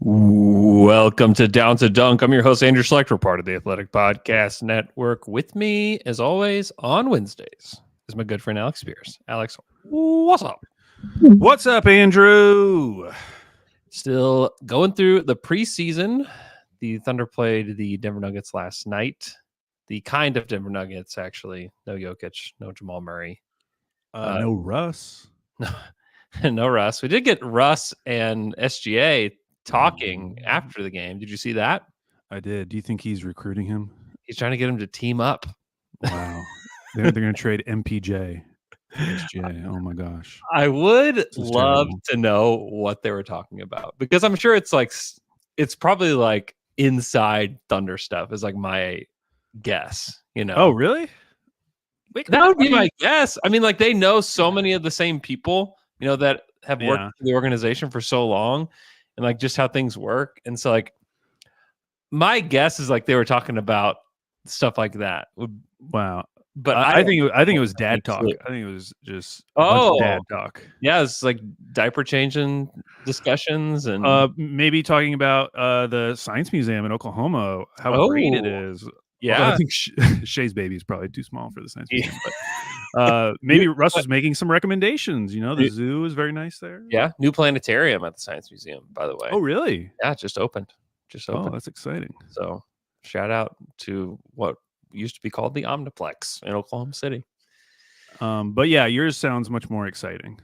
Welcome to Down to Dunk. I'm your host, Andrew Schlecht, part of the Athletic Podcast Network. With me, as always, on Wednesdays is my good friend, Alex Speers. Alex, what's up? What's up, Andrew? Still going through the preseason. The Thunder played the Denver Nuggets last night. The kind of Denver Nuggets, actually. No Jokic, no Jamal Murray. No Russ. No Russ. We did get Russ and SGA talking after the game. Did you see that? I did. Do you think he's recruiting him? He's trying to get him to team up. Wow. They're going to trade MPJ. SGA. Oh my gosh. I would love to know what they were talking about, because I'm sure it's probably like inside Thunder stuff is like my guess, you know. Oh, really? That would be my guess. I mean, like, they know so many of the same people, you know, that have worked for the organization for so long, and like just how things work. And so, like, my guess is like they were talking about stuff like that. Wow. But I think it was dad talk. I think it was just dad talk. Yeah, it's like diaper changing discussions, and maybe talking about the Science Museum in Oklahoma, how great it is. Yeah, although I think Shay's baby is probably too small for the Science Museum. But maybe Russ was making some recommendations. You know, the zoo is very nice there. Yeah, new planetarium at the Science Museum, by the way. Oh, really? Yeah, just opened. Oh, that's exciting. So shout out to what used to be called the Omniplex in Oklahoma City. But yeah, yours sounds much more exciting.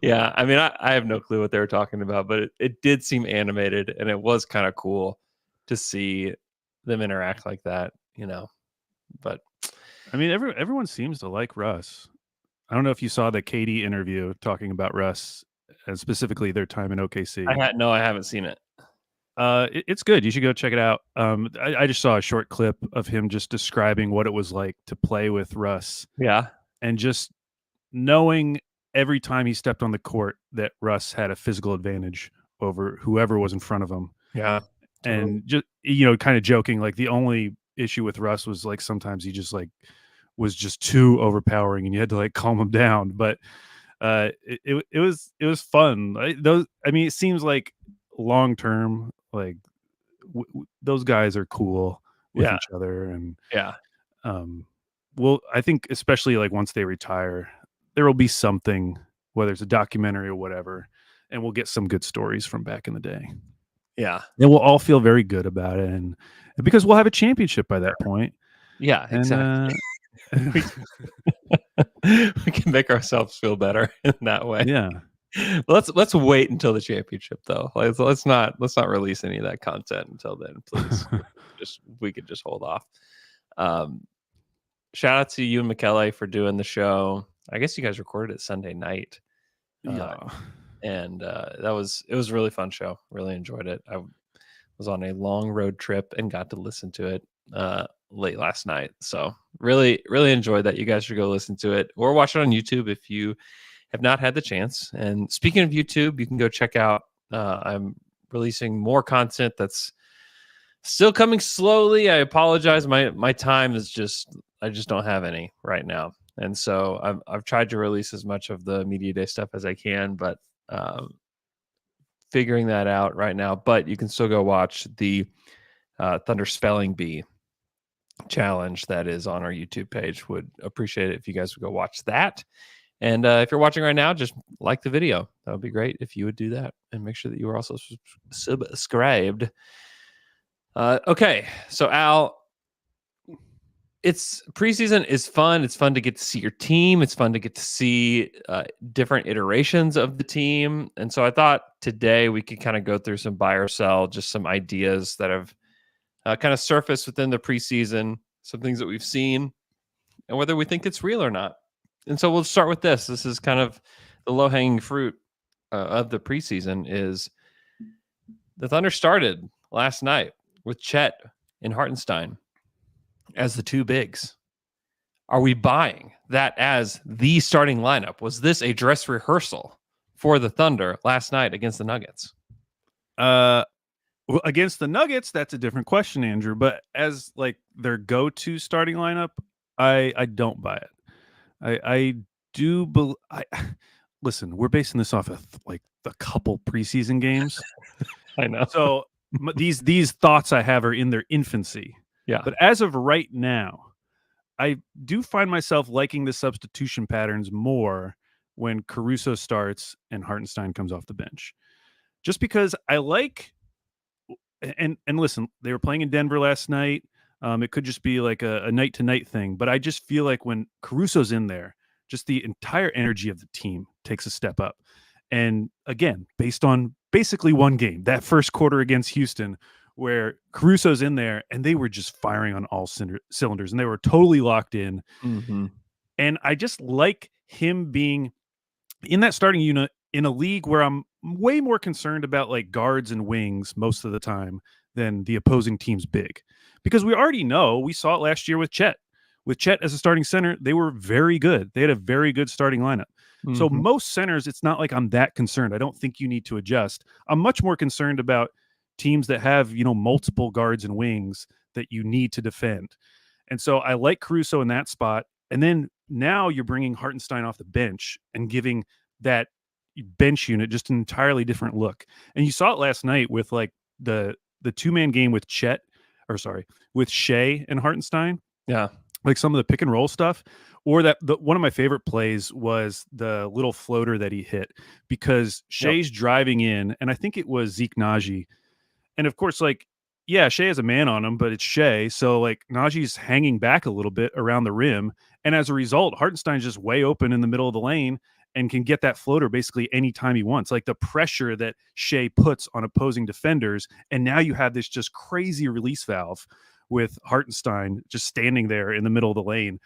Yeah, I mean, I have no clue what they were talking about, but it did seem animated, and it was kind of cool to see them interact like that, you know. But I mean, everyone seems to like Russ. I don't know if you saw the Katie interview talking about Russ and specifically their time in OKC. I haven't seen it. It's good. You should go check it out. I just saw a short clip of him just describing what it was like to play with Russ. Yeah. And just knowing every time he stepped on the court that Russ had a physical advantage over whoever was in front of him. Yeah. Totally. And just, you know, kind of joking, like the only issue with Russ was like sometimes he just like was just too overpowering and you had to like calm him down. But it was fun. It seems like long term, like those guys are cool with each other, and well, I think especially like once they retire, there will be something, whether it's a documentary or whatever, and we'll get some good stories from back in the day. Yeah, and we'll all feel very good about it, and because we'll have a championship by that point. Yeah, exactly. We can make ourselves feel better in that way. Yeah. Let's wait until the championship, though. Like, let's not release any of that content until then, please. We could just hold off. Shout out to you and Michele for doing the show. I guess you guys recorded it Sunday night. And it was a really fun show. Really enjoyed it. I was on a long road trip and got to listen to it late last night. So really, really enjoyed that. You guys should go listen to it or watch it on YouTube if you have not had the chance. And speaking of YouTube, you can go check out, I'm releasing more content that's still coming slowly. I apologize. My time is I just don't have any right now. And so I've tried to release as much of the Media Day stuff as I can, but figuring that out right now. But you can still go watch the Thunder Spelling Bee challenge that is on our YouTube page. Would appreciate it if you guys would go watch that. And if you're watching right now, just like the video. That would be great if you would do that. And make sure that you are also subscribed. Okay, so Al, it's preseason is fun. It's fun to get to see your team. It's fun to get to see different iterations of the team. And so I thought today we could kind of go through some buy or sell, just some ideas that have kind of surfaced within the preseason, some things that we've seen, and whether we think it's real or not. And so we'll start with this. This is kind of the low-hanging fruit of the preseason. Is the Thunder started last night with Chet and Hartenstein as the two bigs. Are we buying that as the starting lineup? Was this a dress rehearsal for the Thunder last night against the Nuggets? Well, against the Nuggets, that's a different question, Andrew. But as like their go-to starting lineup, I don't buy it. I do believe. Listen, we're basing this off of like a couple preseason games. I know. So these thoughts I have are in their infancy. Yeah. But as of right now, I do find myself liking the substitution patterns more when Caruso starts and Hartenstein comes off the bench. Just because I like and listen, they were playing in Denver last night. It could just be like a night to night thing, but I just feel like when Caruso's in there, just the entire energy of the team takes a step up. And again, based on basically one game, that first quarter against Houston, where Caruso's in there and they were just firing on all cylinders and they were totally locked in. Mm-hmm. And I just like him being in that starting unit in a league where I'm way more concerned about like guards and wings most of the time than the opposing team's big. Because we already know, we saw it last year with Chet. With Chet as a starting center, they were very good. They had a very good starting lineup. So Mm-hmm. most centers, it's not like I'm that concerned. I don't think you need to adjust. I'm much more concerned about teams that have, multiple guards and wings that you need to defend. And so I like Caruso in that spot. And then now you're bringing Hartenstein off the bench and giving that bench unit just an entirely different look. And you saw it last night with like the two-man game with with Shea and Hartenstein, Yeah. like some of the pick and roll stuff, or one of my favorite plays was the little floater that he hit because Shea's driving in, and I think it was Zeke Naji. And of course, like, yeah, Shea has a man on him, but it's Shea. So like Najee's hanging back a little bit around the rim. And as a result, Hartenstein's just way open in the middle of the lane and can get that floater basically anytime he wants. Like the pressure that Shea puts on opposing defenders. And now you have this just crazy release valve with Hartenstein just standing there in the middle of the lane.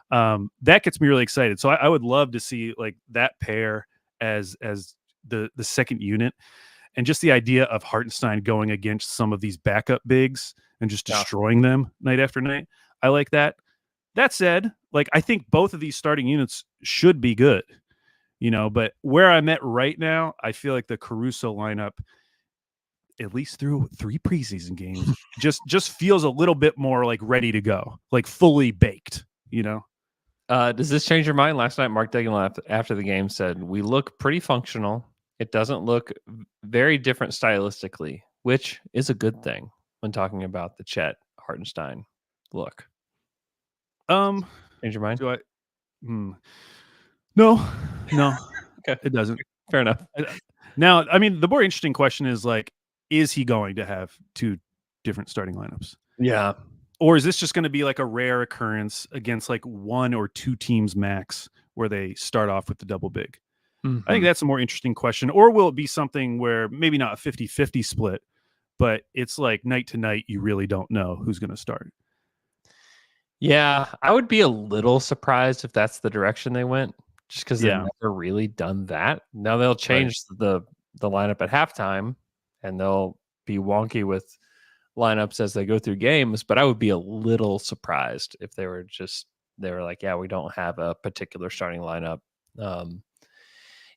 That gets me really excited. So I would love to see like that pair as the second unit. And just the idea of Hartenstein going against some of these backup bigs and just destroying them night after night. I like that. That said, like I think both of these starting units should be good, but where I'm at right now, I feel like the Caruso lineup, at least through 3 preseason games, just feels a little bit more like ready to go, like fully baked, Does this change your mind? Last night, Mark Degan after the game said, "We look pretty functional. It doesn't look very different stylistically," which is a good thing when talking about the Chet Hartenstein look. Change your mind? Do I? No. Okay, It doesn't. fair enough. Now, I mean, the more interesting question is like, is he going to have 2 different starting lineups? Yeah. Or is this just going to be like a rare occurrence against like 1 or 2 teams max where they start off with the double big? I think that's a more interesting question. Or will it be something where maybe not a 50-50 split, but it's like night to night, you really don't know who's going to start? Yeah, I would be a little surprised if that's the direction they went, just because they've never really done that. Now they'll change the lineup at halftime, and they'll be wonky with lineups as they go through games. But I would be a little surprised if they were like, yeah, we don't have a particular starting lineup.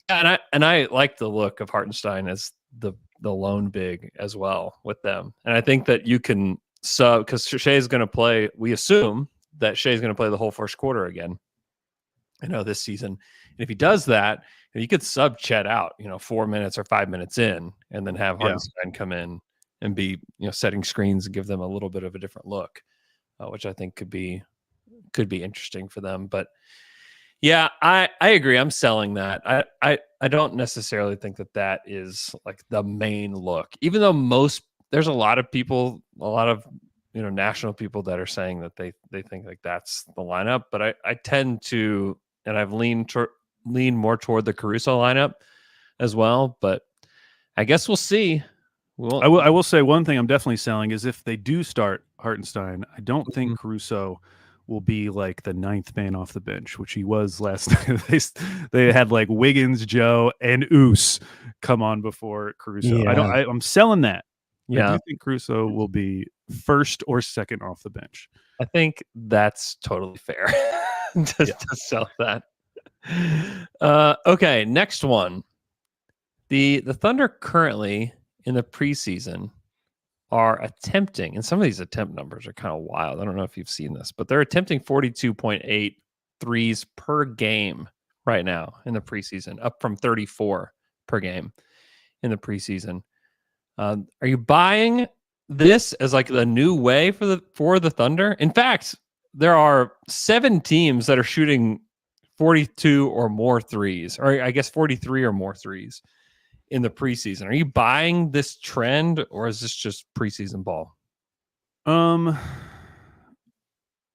And I like the look of Hartenstein as the lone big as well with them. And I think that you can sub because Shea's going to play. We assume that Shea's going to play the whole first quarter again. This season. And if he does that, you could sub Chet out, 4 minutes or 5 minutes in, and then have Hartenstein come in and be, setting screens and give them a little bit of a different look, which I think could be interesting for them. But yeah, I agree. I'm selling that. I don't necessarily think that is like the main look, even though there's a lot of people, a lot of, national people that are saying that they think like that's the lineup. But I tend to, and I've leaned more toward the Caruso lineup as well. But I guess we'll see. I will say one thing I'm definitely selling is if they do start Hartenstein, I don't think Caruso will be like the 9th man off the bench, which he was last night. They had like Wiggins, Joe, and Oos come on before Caruso. Yeah. I'm selling that. Yeah. I do think Caruso will be 1st or 2nd off the bench. I think that's totally fair to sell that. Okay, next one. The Thunder currently in the preseason are attempting, and some of these attempt numbers are kind of wild. I don't know if you've seen this, but they're attempting 42.8 threes per game right now in the preseason, up from 34 per game. in the preseason. Are you buying this as like the new way for the Thunder? In fact, there are 7 teams that are shooting 42 or more threes, or I guess 43 or more threes in the preseason. Are you buying this trend, or is this just preseason ball? Oh,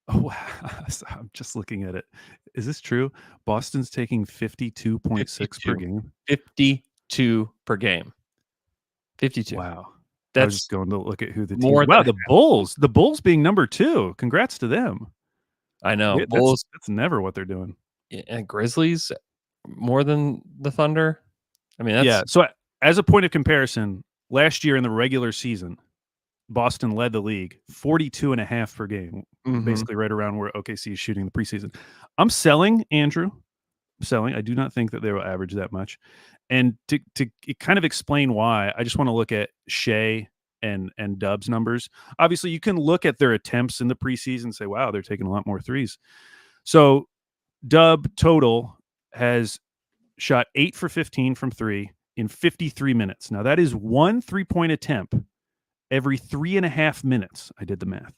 wow. I'm just looking at it. Is this true? Boston's taking 52.6 per 52. game. 52 per game. 52. Wow. I was just That's going to look at who the teams. more Wow, than the Bulls. The Bulls being number 2. Congrats to them. I know. That's Bulls never what they're doing. and Grizzlies more than the Thunder. I mean, Yeah. that's So as a point of comparison, last year in the regular season, Boston led the league 42.5 per game, basically right around where OKC is shooting the preseason. I'm selling, Andrew. Selling. I do not think that they will average that much. And to kind of explain why, I just want to look at Shea and Dub's numbers. Obviously, you can look at their attempts in the preseason and say, wow, they're taking a lot more threes. So Dub total has shot 8 for 15 from 3 in 53 minutes. Now that is 1 3-point attempt every 3.5 minutes. I did the math.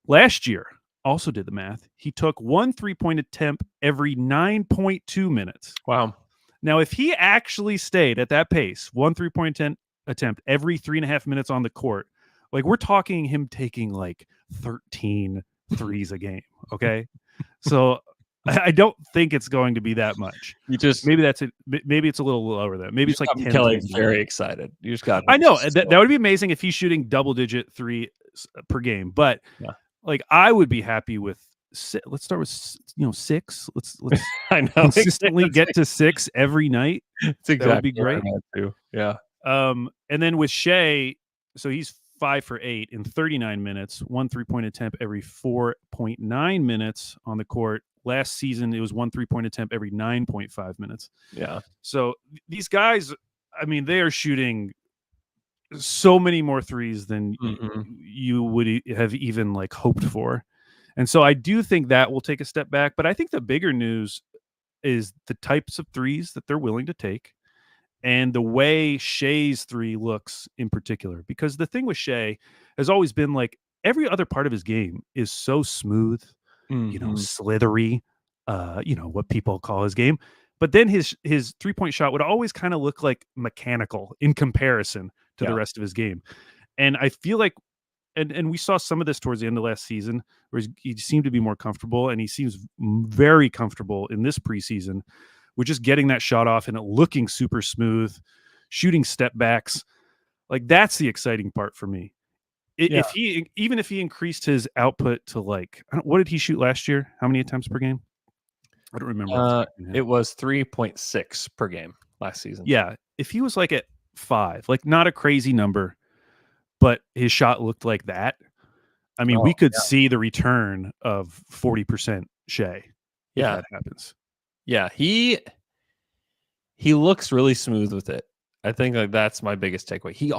Last year, also did the math. He took 1 3-point attempt every 9.2 minutes. wow. Now, if he actually stayed at that pace, 1 3-point attempt every 3.5 minutes on the court, like we're talking him taking like 13 threes a game. Okay. So I don't think it's going to be that much. You just Maybe that's it. Maybe it's a little lower than that. Maybe it's like 10 Kelly threes. very excited. You just got. I know that would be amazing if he's shooting double-digit 3 per game. But Yeah. like I would be happy with. Let's start with 6. Let's I know consistently get to 6 every night. It's exactly that would be great. Too. Yeah. And then with Shea, so he's 5 for 8 in 39 minutes, 1 3-point attempt every 4.9 minutes on the court. Last season, it was 1 3-point attempt every 9.5 minutes. Yeah. So these guys, I mean, they are shooting so many more threes than you would have even like hoped for. And so I do think that will take a step back. But I think the bigger news is the types of threes that they're willing to take and the way Shea's 3 looks in particular. Because the thing with Shea has always been like every other part of his game is so smooth, slithery, what people call his game. But then his 3-point shot would always kind of look like mechanical in comparison to the rest of his game. And I feel like and we saw some of this towards the end of last season where he seemed to be more comfortable, and he seems very comfortable in this preseason with just getting that shot off and it looking super smooth, shooting step backs. Like that's the exciting part for me. If he increased his output to like, what did he shoot last year? How many attempts per game? I don't remember. It was 3.6 per game last season. Yeah. If he was like at 5, like not a crazy number, but his shot looked like that. I mean, we could see the return of 40% Shea. If that happens. Yeah. He looks really smooth with it. I think like that's my biggest takeaway. He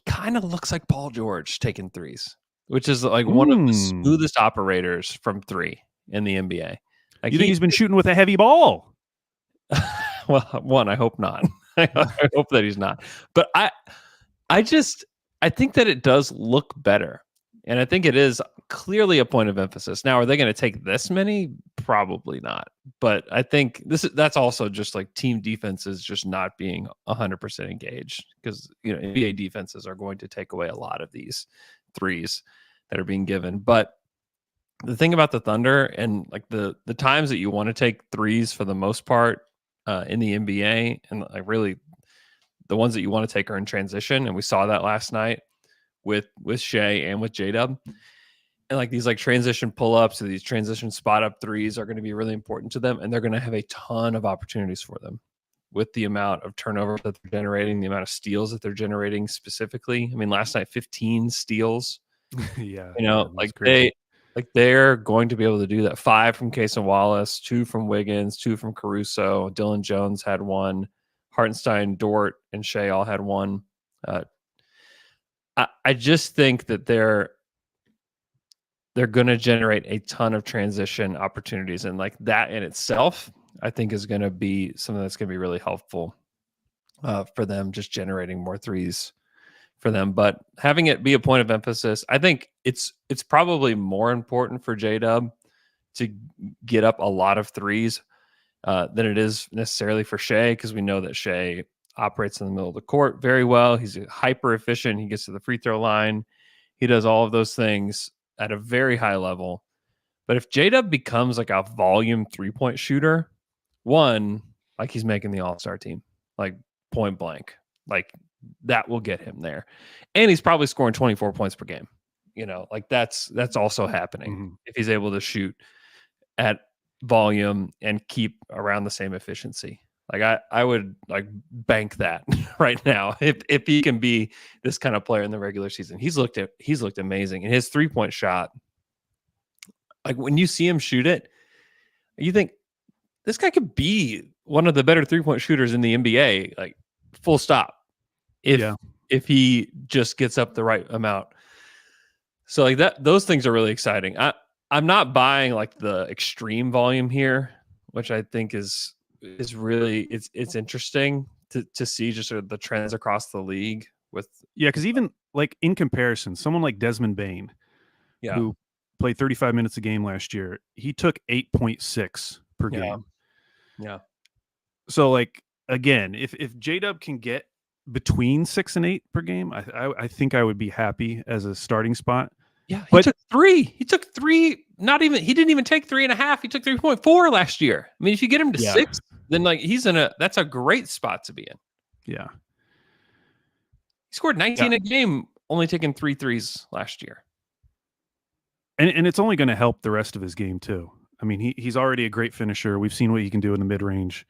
kind of looks like Paul George taking threes, which is like one of the smoothest operators from 3 in the NBA. Like you think he's been shooting with a heavy ball? Well, one, I hope not. I hope that he's not. But I think that it does look better. And I think it is clearly a point of emphasis. Now, are they going to take this many? Probably not. But I think that's also just like team defenses just not being 100% engaged, because NBA defenses are going to take away a lot of these threes that are being given. But the thing about the Thunder and like the times that you want to take threes for the most part in the NBA, and like really the ones that you want to take are in transition, and we saw that last night with Shea and with J-Dub. And like these like transition pull-ups or these transition spot-up threes are going to be really important to them, and they're going to have a ton of opportunities for them with the amount of turnover that they're generating, the amount of steals that they're generating specifically. I mean, last night, 15 steals. Yeah. Like they're going to be able to do that. 5 from Case and Wallace, 2 from Wiggins, 2 from Caruso. Dylan Jones had 1. Hartenstein, Dort, and Shea all had 1. I just think that they're going to generate a ton of transition opportunities, and like that in itself, I think is going to be something that's going to be really helpful for them, just generating more threes for them. But having it be a point of emphasis, I think it's probably more important for J-Dub to get up a lot of threes than it is necessarily for Shea, because we know that Shea operates in the middle of the court very well. He's hyper efficient. He gets to the free throw line. He does all of those things at a very high level. But if J-Dub becomes like a volume 3-point shooter, one, like he's making the All-Star team, like point blank, like that will get him there. And he's probably scoring 24 points per game. Like that's also happening if he's able to shoot at volume and keep around the same efficiency. Like I would like bank that right now if he can be this kind of player in the regular season. He's looked amazing, and his 3-point shot, like when you see him shoot it, you think this guy could be one of the better 3-point shooters in the NBA, like full stop. If he just gets up the right amount. So like those things are really exciting. I'm not buying like the extreme volume here, which I think is really it's interesting to see just sort of the trends across the league with. Yeah, because even like in comparison, someone like Desmond Bane, who played 35 minutes a game last year, he took 8.6 per game. Yeah. So like again, if J-Dub can get between 6 and 8 per game, I think I would be happy as a starting spot. Yeah, he took 3. He took 3. He didn't even take 3.5. He took 3.4 last year. I mean, if you get him to 6, then like that's a great spot to be in. Yeah. He scored 19 a game, only taking 3 threes last year. And it's only going to help the rest of his game too. I mean, he's already a great finisher. We've seen what he can do in the mid-range.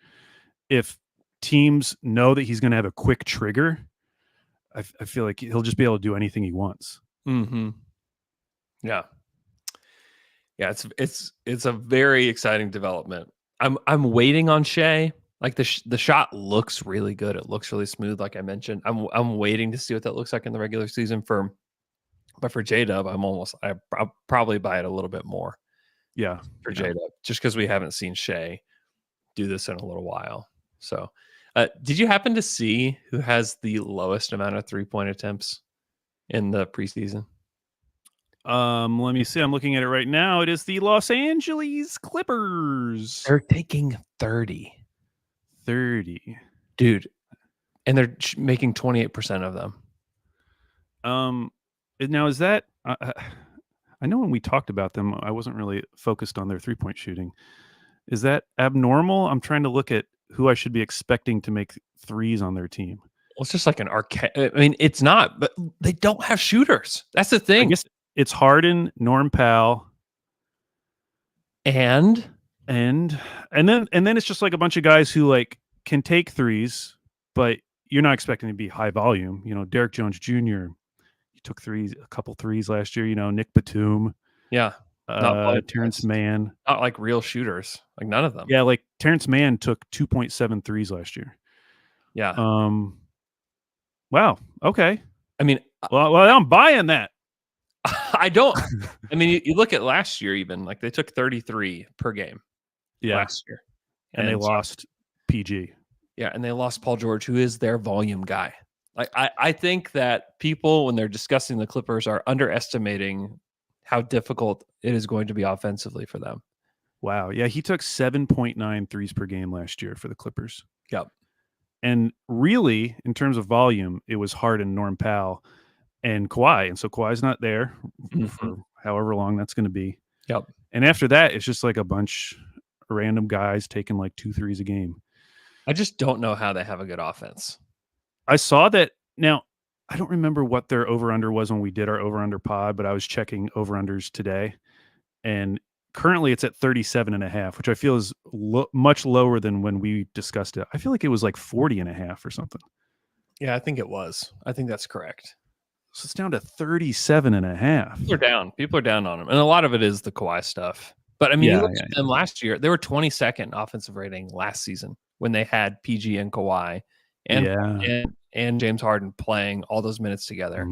If teams know that he's going to have a quick trigger, I feel like he'll just be able to do anything he wants. Mm-hmm. Yeah. It's a very exciting development. I'm waiting on Shea. Like the shot looks really good. It looks really smooth. Like I mentioned, I'm waiting to see what that looks like in the regular season but for J-Dub, I'll probably buy it a little bit more. Yeah. For J-Dub, just because we haven't seen Shea do this in a little while. So, did you happen to see who has the lowest amount of 3-point attempts in the preseason? Let me see. I'm looking at it right now. It is the Los Angeles Clippers. They're taking 30. 30. Dude. And they're making 28% of them. Now is that I know when we talked about them, I wasn't really focused on their 3-point shooting. Is that abnormal? I'm trying to look at who I should be expecting to make threes on their team. Well, it's just like an arcade. I mean, it's not, but they don't have shooters. That's the thing. I guess it's Harden, Norm Powell, and then it's just like a bunch of guys who like can take threes, but you're not expecting to be high volume. Derek Jones Jr. He took a couple threes last year. Nick Batum. Yeah. Terrence Mann. Not like real shooters. Like none of them. Yeah, like Terrence Mann took 2.7 threes last year. Yeah. Wow. Okay. I mean, well, I'm buying that. I don't. I mean, you look at last year, even like they took 33 per game. Yeah. Last year, and they lost PG. Yeah, and they lost Paul George, who is their volume guy. Like I think that people, when they're discussing the Clippers, are underestimating how difficult it is going to be offensively for them. Wow. Yeah, he took 7.9 threes per game last year for the Clippers. Yep. And really, in terms of volume, it was Harden, Norm Powell, and Kawhi. And so Kawhi's not there for however long that's going to be. Yep. And after that, it's just like a bunch of random guys taking like 2 threes a game. I just don't know how they have a good offense. I saw that. Now, I don't remember what their over-under was when we did our over-under pod, but I was checking over-unders today. And currently it's at 37.5, which I feel is much lower than when we discussed it. I feel like it was like 40.5 or something. Yeah, I think it was. I think that's correct. So it's down to 37.5. People are down on them. And a lot of it is the Kawhi stuff. But I mean, you looked at them last year. They were 22nd offensive rating last season when they had PG and Kawhi and James Harden playing all those minutes together.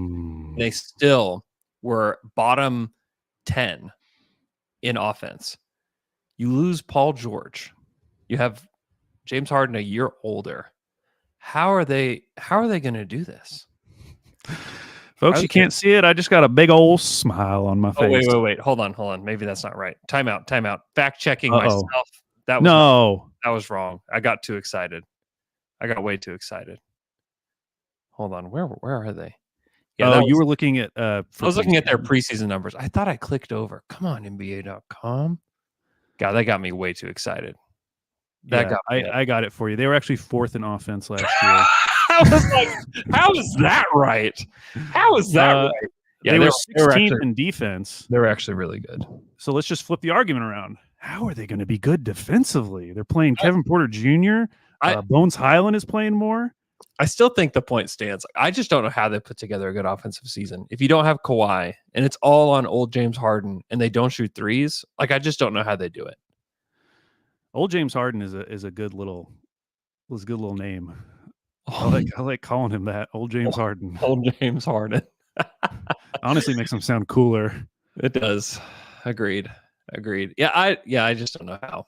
They still were bottom 10 in offense. You lose Paul George. You have James Harden a year older. how are they going to do this? Folks, you can't see it. I just got a big old smile on my Oh, face. wait. Hold on. Maybe that's not right. Time out. Fact checking Uh-oh. myself. That was No. that was wrong. I got too excited. I got way too excited. Hold on. Where are they? Yeah, you were looking at I was looking at their preseason numbers. I thought I clicked over. Come on, NBA.com. God, that got me way too excited. I got it for you. They were actually 4th in offense last year. I was like, how is that right? How is that right? Yeah, they were 16th in defense. They're actually really good. So let's just flip the argument around. How are they going to be good defensively? They're playing Kevin Porter Jr. Bones Highland is playing more. I still think the point stands. I just don't know how they put together a good offensive season. If you don't have Kawhi and it's all on old James Harden and they don't shoot threes, like I just don't know how they do it. Old James Harden is a good little name. I like calling him that. Old James Harden. Old James Harden. Honestly makes him sound cooler. It does. Agreed. Yeah, I just don't know how.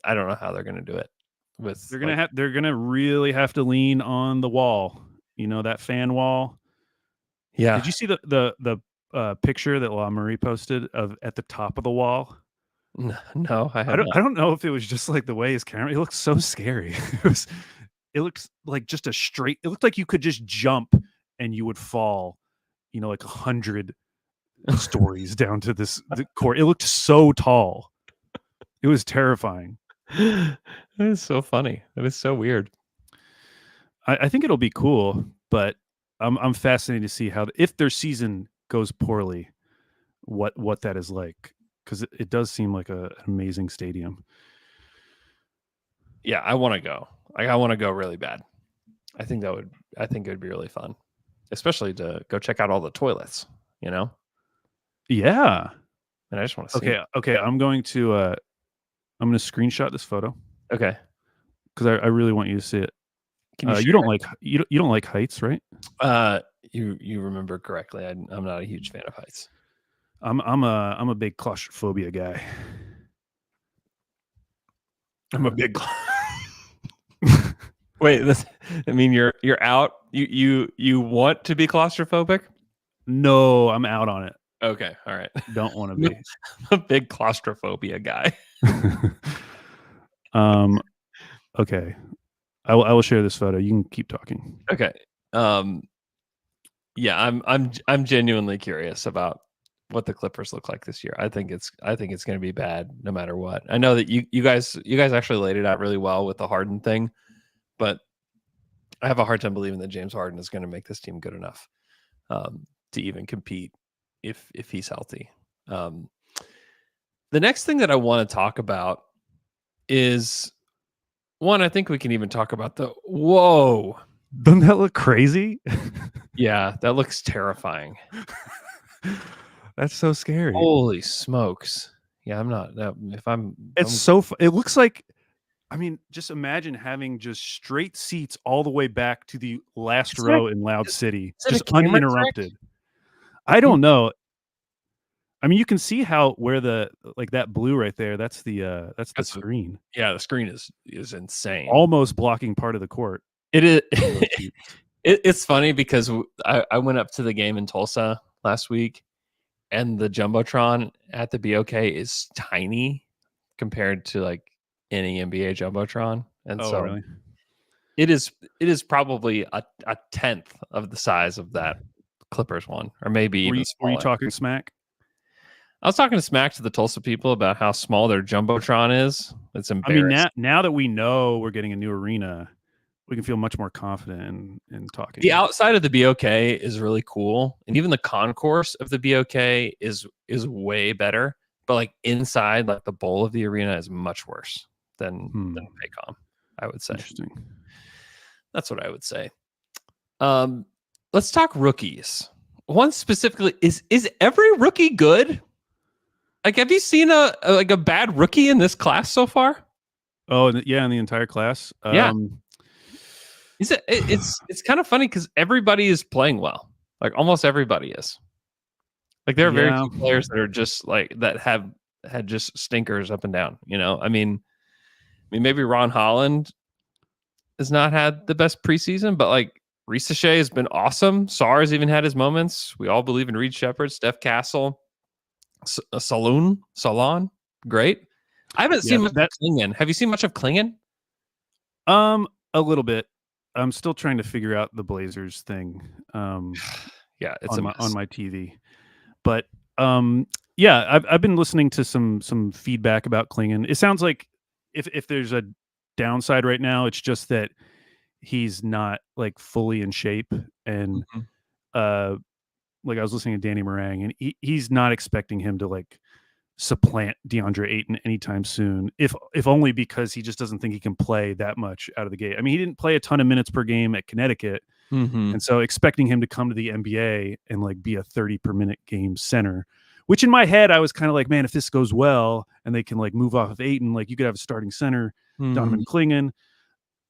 I don't know how they're going to do it. They're gonna really have to lean on the wall. You know, that fan wall. Yeah. Did you see the picture that La Marie posted of at the top of the wall? No, I don't know if it was just like the way his camera. It looks so scary. It looks like just a straight. It looked like you could just jump and you would fall. You know, like 100 stories down to the court. It looked so tall. It was terrifying. That is so funny. That is so weird. I think it'll be cool, but I'm fascinated to see how if their season goes poorly, what that is like, because it does seem like an amazing stadium. Yeah, I want to go. I want to go really bad. I think it would be really fun, especially to go check out all the toilets. You know. Yeah. And I just want to see. Okay. I'm going to screenshot this photo. Okay. Because I really want you to see it. Can you don't like heights, right? You remember correctly. I'm not a huge fan of heights. I'm a big claustrophobia guy. I'm a big. Wait, I mean you're out. You want to be claustrophobic? No, I'm out on it. Okay, all right. Don't want to be. I'm a big claustrophobia guy. Okay. I will share this photo. You can keep talking. Okay. Yeah, I'm genuinely curious about what the Clippers look like this year. I think it's going to be bad no matter what. I know that you guys actually laid it out really well with the Harden thing, but I have a hard time believing that James Harden is going to make this team good enough to even compete if he's healthy. The next thing that I want to talk about is one. I think we can even talk about the whoa. Doesn't that look crazy? Yeah, that looks terrifying. That's so scary. Holy smokes! Yeah, I'm not. It looks like. I mean, just imagine having just straight seats all the way back to the last row in Loud City, just uninterrupted. Trick? I don't know. I mean, you can see where that blue right there. That's the screen. Yeah, the screen is insane. Almost blocking part of the court. It is. It's funny because I went up to the game in Tulsa last week, and the jumbotron at the BOK is tiny compared to like any NBA jumbotron, and really? it is probably a 10th of the size of that Clippers one, or maybe even smaller. Were you talking smack? I was talking smack to the Tulsa people about how small their jumbotron is. It's embarrassing. I mean, now that we know we're getting a new arena, we can feel much more confident in talking. The outside of the BOK is really cool, and even the concourse of the BOK is way better. But like inside, like the bowl of the arena is much worse than Paycom, I would say. Interesting. That's what I would say. Let's talk rookies. One specifically, is every rookie good? Like, have you seen a bad rookie in this class so far? Oh, yeah, in the entire class. Yeah. It's kind of funny because everybody is playing well. Like almost everybody is. Like there are very few players that are just like that have had just stinkers up and down. You know, I mean maybe Ron Holland has not had the best preseason, but like Risache has been awesome. Sar's even had his moments. We all believe in Reed Shepard, Steph Castle, Salon, great. I haven't Yeah, seen much of Klingon. Have you seen much of Klingon? A little bit. I'm still trying to figure out the Blazers thing. Yeah, it's on my TV, but yeah, I've been listening to some feedback about Klingon. It sounds like if there's a downside right now, it's just that he's not like fully in shape, and Mhm. like I was listening to Danny Morang, and he's not expecting him to like supplant DeAndre Ayton anytime soon, if only because he just doesn't think he can play that much out of the gate. I mean, he didn't play a ton of minutes per game at Connecticut, Mhm. and so expecting him to come to the NBA and like be a 30 per minute game center, which in my head I was kind of like, man, if this goes well and they can like move off of Ayton, like you could have a starting center, Mhm. Donovan Klingon.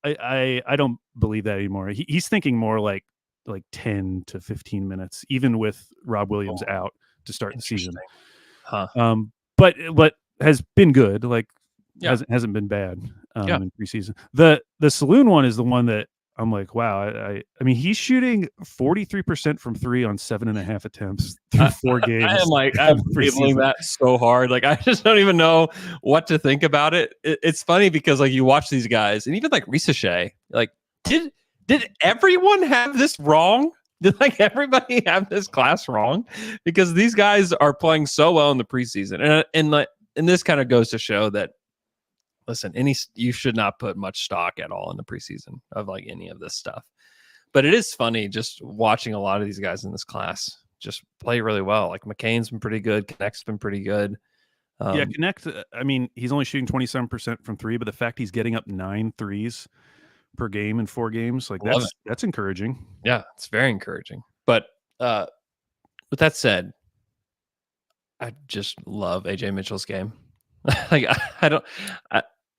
I don't believe that anymore. He's thinking more like 10 to 15 minutes, even with Rob Williams Oh, out to start the season. interesting. Huh. But has been good. Like Yeah. hasn't been bad Yeah. in preseason. The Saloon one is the one that I'm like, wow. I mean, he's shooting 43% from three on 7.5 attempts through 4 I am games. like, in I'm labeling preseason. that so hard. Like, I just don't even know what to think about it. It's funny because like you watch these guys, and even like Risache, like did everyone have this wrong? Did like everybody have this class wrong? Because these guys are playing so well in the preseason, and this kind of goes to show that listen, you should not put much stock at all in the preseason of like any of this stuff. But it is funny just watching a lot of these guys in this class just play really well. Like McCain's been pretty good, Connect's been pretty good. Yeah, Connect. I mean, he's only shooting 27% from three, but the fact he's getting up 9 threes per game in 4 games, like I love it. that's encouraging. Yeah, it's very encouraging. But with that said, I just love AJ Mitchell's game. Like I don't.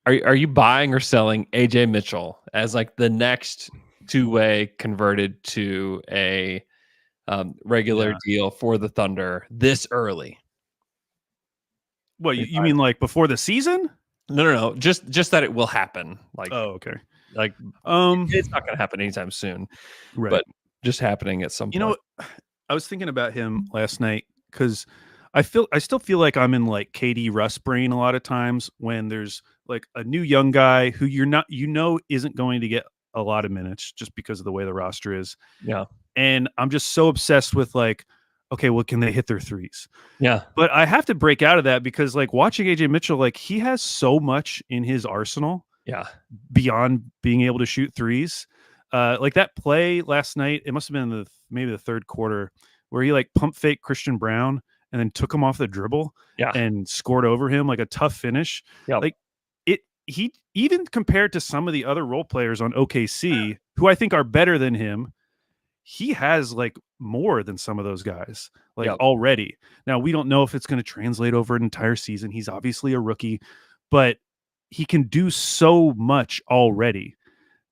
Are you buying or selling AJ Mitchell as like the next two-way converted to a regular Yeah. deal for the Thunder this early? What you mean like before the season? No. Just that it will happen. Like Oh, okay. like it's not going to happen anytime soon, Right. but just happening at some You point. know, I was thinking about him last night because I still feel like I'm in like KD Russ brain a lot of times when there's like a new young guy who isn't going to get a lot of minutes just because of the way the roster is. Yeah. And I'm just so obsessed with like, okay, well, can they hit their threes? Yeah. But I have to break out of that because like watching AJ Mitchell, like he has so much in his arsenal Yeah. beyond being able to shoot threes. Like that play last night, it must have been maybe the third quarter where he like pump fake Christian Brown and then took him off the dribble Yeah. and scored over him like a tough finish. Yeah. Like he even compared to some of the other role players on OKC who I think are better than him, he has like more than some of those guys like already. Now we don't know if it's going to translate over an entire season. He's obviously a rookie, but he can do so much already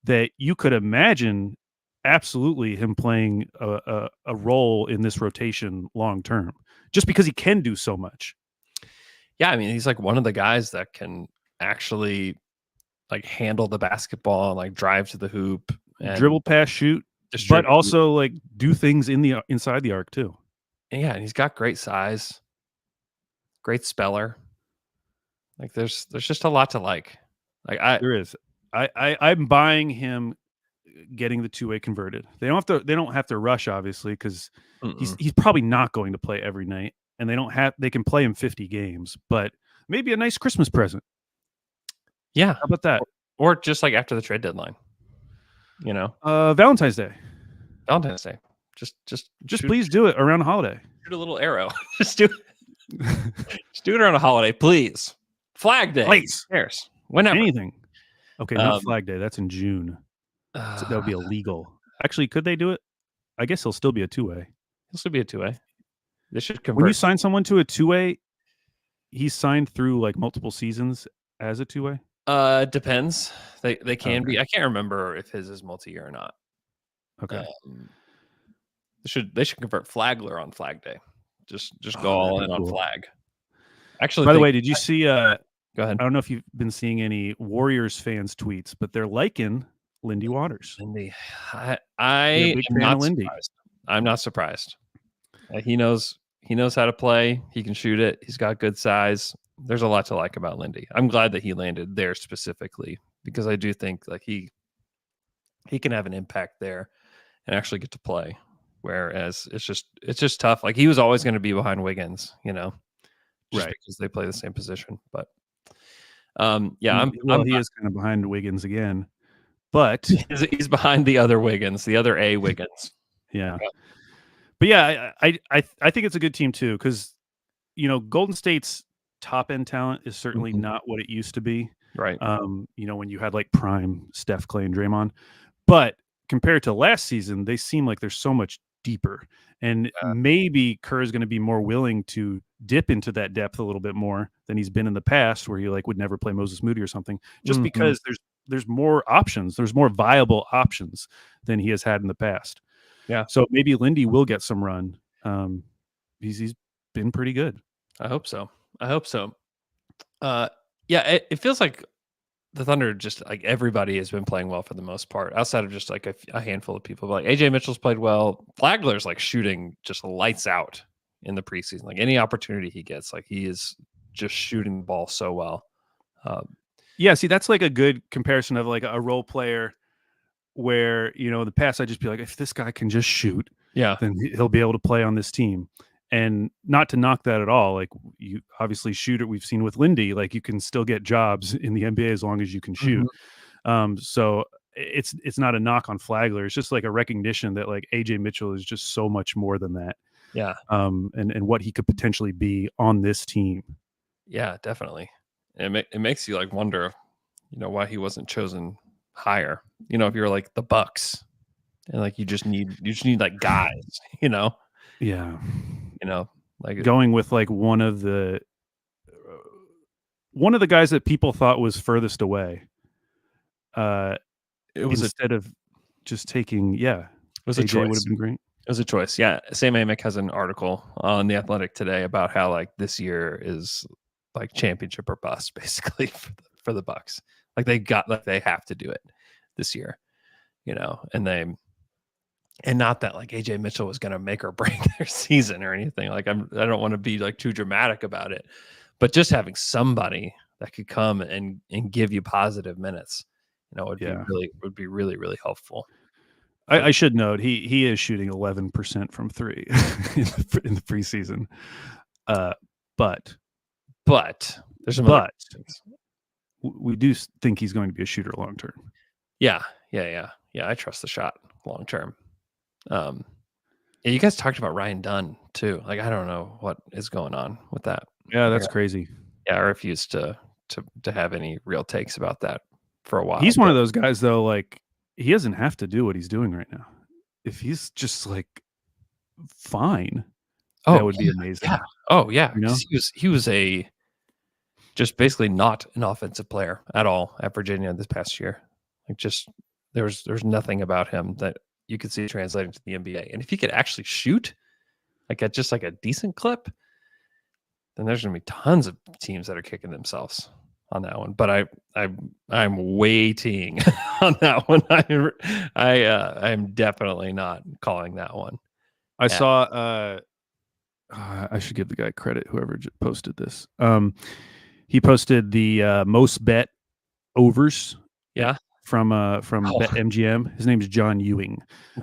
that you could imagine absolutely him playing a role in this rotation long term, just because he can do so much. Yeah, I mean, he's like one of the guys that can actually like handle the basketball and like drive to the hoop and Dribble, pass, shoot, but also like do things inside the arc too. Yeah, and he's got great size, great speller. Like there's just a lot to like. Like there is. I'm buying him getting the two-way converted. They don't have to rush obviously because he's probably not going to play every night, and they can play him 50 games, but maybe a nice Christmas present. Yeah. How about that? Or just like after the trade deadline. You know? Valentine's Day. Valentine's Day. Just please do it around a holiday. Shoot a little arrow. Just do it around a holiday, please. Flag Day. Please. Who cares? Whenever. Anything. Okay, not Flag Day. That's in June. So that would be illegal. Actually, could they do it? I guess he'll still be a two-way. He'll still be a two-way. They should convert. When you sign someone to a two-way, he's signed through like multiple seasons as a two-way? Depends. They can be. I can't remember if his is multi-year or not. Okay. They should convert Flagler on Flag Day. Just go all in on Flag. Actually, by the way, did you see go ahead. I don't know if you've been seeing any Warriors fans tweets, but they're liking Lindy Waters. Lindy, You're a I big am fan of not Lindy. surprised. I'm not surprised. He knows how to play. He can shoot it. He's got good size. There's a lot to like about Lindy. I'm glad that he landed there specifically because I do think like he can have an impact there and actually get to play. Whereas it's just tough. Like he was always going to be behind Wiggins, just Right. because they play the same position. But He I'm is kind of behind Wiggins again, but he's behind the other Wiggins, the other A Wiggins. yeah. But yeah, I think it's a good team too because Golden State's top end talent is certainly Mhm. not what it used to be. Right. When you had like prime Steph, Clay, and Draymond, but compared to last season, they seem like they're so much deeper. And maybe Kerr is going to be more willing to dip into that depth a little bit more than he's been in the past, where he like would never play Moses Moody or something, just because there's more options, there's more viable options than he has had in the past. Yeah. So maybe Lindy will get some run. He's been pretty good. I hope so. Yeah, it feels like the Thunder just like everybody has been playing well for the most part, outside of just like a handful of people. But like AJ Mitchell's played well. Flagler's like shooting just lights out in the preseason. Like any opportunity he gets, like he is just shooting the ball so well. Yeah, see, that's like a good comparison of like a role player where, in the past, I'd just be like, if this guy can just shoot, then he'll be able to play on this team. And not to knock that at all. Like you obviously shoot it. We've seen with Lindy, like you can still get jobs in the NBA as long as you can shoot. So it's not a knock on Flagler. It's just like a recognition that like AJ Mitchell is just so much more than that. Yeah. And what he could potentially be on this team. Yeah, definitely. It makes you like wonder, why he wasn't chosen higher. If you're like the Bucks and like you just need like guys, Yeah. Like going with like one of the guys that people thought was furthest away. It was instead of just taking, it was AJ a choice. Would have been great. It was a choice. Yeah. Sam Amick has an article on The Athletic today about how like this year is like championship or bust basically for the Bucks. Like they have to do it this year, and not that like AJ Mitchell was going to make or break their season or anything. Like I don't want to be like too dramatic about it, but just having somebody that could come and give you positive minutes, would be really, really helpful. I should note he is shooting 11% from three in the preseason. But there's some other things. We do think he's going to be a shooter long term. Yeah. I trust the shot long term. You guys talked about Ryan Dunn too. Like I don't know what is going on with that. Yeah, that's crazy. Yeah, I refuse to have any real takes about that for a while. He's one of those guys though, like he doesn't have to do what he's doing right now. If he's just like fine, that would be amazing. Yeah. Oh yeah. He was a just basically not an offensive player at all at Virginia this past year. Like just there's nothing about him that you could see translating to the NBA. And if he could actually shoot like at just like a decent clip, then there's going to be tons of teams that are kicking themselves on that one. But I'm waiting on that one. I'm definitely not calling that one. I saw I should give the guy credit, whoever posted this. He posted the most bet overs. Yeah. From BetMGM. His name is John Ewing.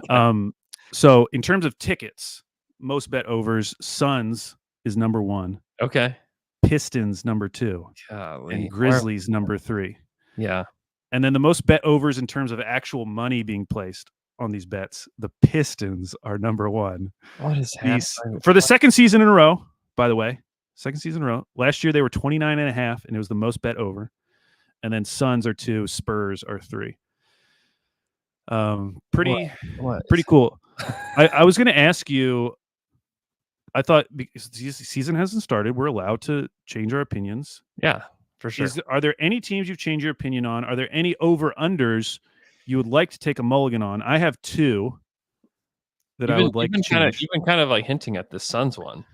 Okay. So in terms of tickets, most bet overs, Suns is number 1. Okay. Pistons number 2. Golly. And Grizzlies number 3. Yeah. And then the most bet overs in terms of actual money being placed on these bets, the Pistons are number 1. What is happening? For the second season in a row, by the way. Second season in a row. Last year they were 29.5, and it was the most bet over. And then Suns are 2, Spurs are 3. Pretty cool. I was going to ask you, I thought because the season hasn't started, we're allowed to change our opinions. Yeah, for sure. Are there any teams you've changed your opinion on? Are there any over-unders you would like to take a mulligan on? I have 2 that I would like to change. You've been kind of like hinting at the Suns one.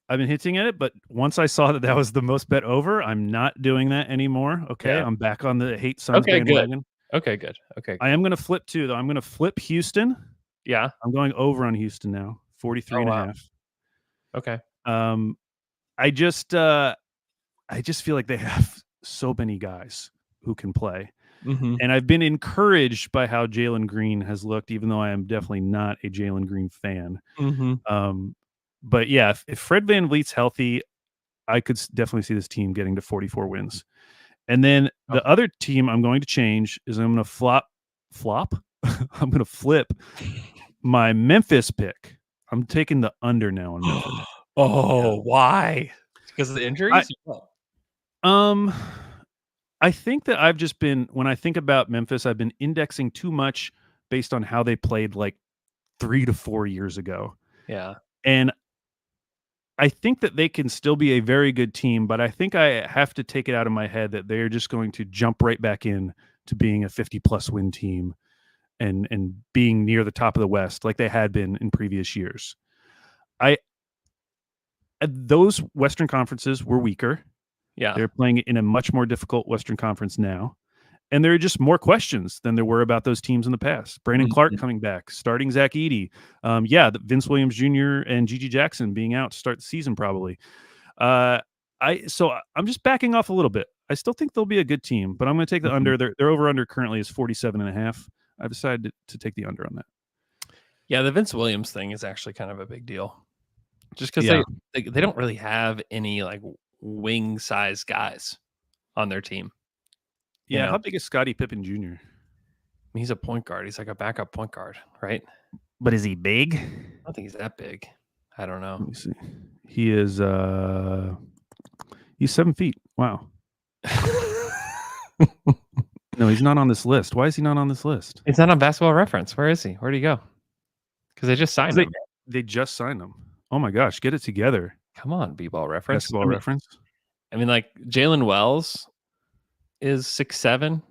I've been hinting at it, but once I saw that was the most bet over, I'm not doing that anymore. Okay, yeah. I'm back on the hate Suns bandwagon. Okay, good. Okay, I am going to flip too, though. I'm going to flip Houston. yeah. I'm going over on Houston now, 43 Oh and a wow. half. Okay. Um, I just uh, I just feel like they have so many guys who can play. Mm-hmm. And I've been encouraged by how Jalen Green has looked, even though I am definitely not a Jalen Green fan. Mm-hmm. Um, but yeah, if Fred VanVleet's healthy, I could definitely see this team getting to 44 wins. And then the Okay. other team I'm going to change is I'm going to flop. I'm going to flip my Memphis pick. I'm taking the under now on Memphis. Yeah. Oh, why? Because of the I injuries? Oh. um I think that I've just been when I think about Memphis, I've been indexing too much based on how they played like 3 to 4 years ago. Yeah. And I think that they can still be a very good team, but I think I have to take it out of my head that they're just going to jump right back in to being a 50 plus win team and being near the top of the West like they had been in previous years. I Those Western conferences were weaker. Yeah. They're playing in a much more difficult Western Conference now. And there are just more questions than there were about those teams in the past. Brandon Clark Mhm. coming back, starting Zach Edey. Vince Williams Jr. and Gigi Jackson being out to start the season probably. Uh, I'm just backing off a little bit. I still think they'll be a good team, but I'm going to take the Mhm. under. Their over under currently is 47 and a half. I've decided to take the under on that. Yeah, the Vince Williams thing is actually kind of a big deal. Just because Yeah. they don't really have any like wing size guys on their team. You Yeah. know, How big is Scottie Pippen Jr.? he's a point guard. He's like a backup point guard, right? But is he big? I don't think he's that big. I don't know. Let me see. He is he's 7 feet. Wow. No, he's not on this list. Why is he not on this list? It's not on Basketball Reference. Where is he? Where'd he go? Because they just signed him. They just signed him. Oh my gosh, get it together. Come on, B-ball reference. Basketball reference. Like Jalen Wells is 6'7",